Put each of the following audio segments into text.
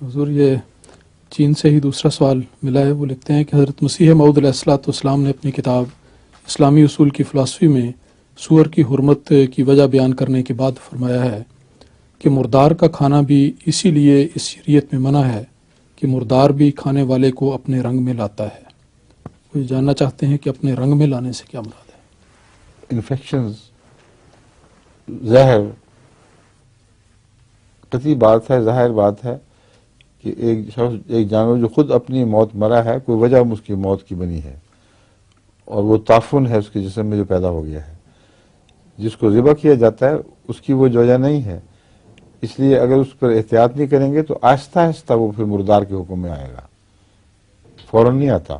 حضور یہ چین سے ہی دوسرا سوال ملا ہے. وہ لکھتے ہیں کہ حضرت مسیح موعود علیہ الصلوۃ والسلام نے اپنی کتاب اسلامی اصول کی فلسفی میں سور کی حرمت کی وجہ بیان کرنے کے بعد فرمایا ہے کہ مردار کا کھانا بھی اسی لیے اس شریعت میں منع ہے کہ مردار بھی کھانے والے کو اپنے رنگ میں لاتا ہے. وہ جاننا چاہتے ہیں کہ اپنے رنگ میں لانے سے کیا مراد ہے؟ انفیکشنز، زہر، قطعی بات ہے، ظاہر بات ہے کہ ایک جانور جو خود اپنی موت مرا ہے، کوئی وجہ اس کی موت کی بنی ہے، اور وہ تعفن ہے اس کے جسم میں جو پیدا ہو گیا ہے. جس کو ذبح کیا جاتا ہے اس کی وہ وجہ نہیں ہے. اس لیے اگر اس پر احتیاط نہیں کریں گے تو آہستہ آہستہ وہ پھر مردار کے حکم میں آئے گا، فوراً نہیں آتا.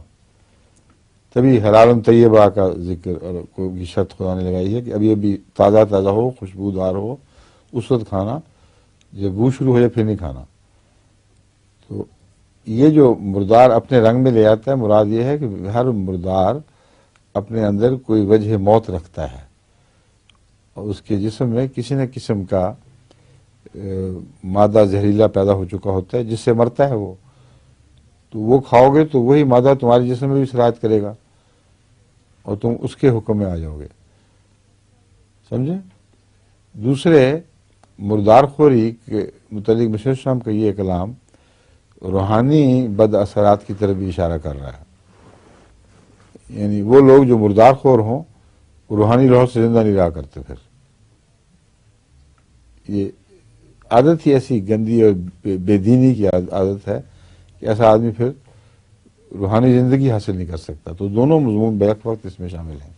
تبھی حلال طیبہ کا ذکر اور کوئی شرط خدا نے لگائی ہے کہ ابھی ابھی تازہ تازہ ہو، خوشبودار ہو، اس وقت کھانا، جب بو شروع ہو جائے پھر نہیں کھانا. تو یہ جو مردار اپنے رنگ میں لے آتا ہے، مراد یہ ہے کہ ہر مردار اپنے اندر کوئی وجہ موت رکھتا ہے، اور اس کے جسم میں کسی نہ قسم کا مادہ زہریلا پیدا ہو چکا ہوتا ہے جس سے مرتا ہے وہ. تو وہ کھاؤ گے تو وہی مادہ تمہارے جسم میں بھی سرایت کرے گا اور تم اس کے حکم میں آ جاؤ گے. سمجھے؟ دوسرے مردار خوری کے متعلق مشیر السلام کا یہ کلام روحانی بد اثرات کی طرف بھی اشارہ کر رہا ہے. یعنی وہ لوگ جو مردار خور ہوں وہ روحانی لوہر سے زندہ نہیں رہا کرتے. پھر یہ عادت ہی ایسی گندی اور بے دینی کی عادت ہے کہ ایسا آدمی پھر روحانی زندگی حاصل نہیں کر سکتا. تو دونوں مضمون بیک وقت اس میں شامل ہیں.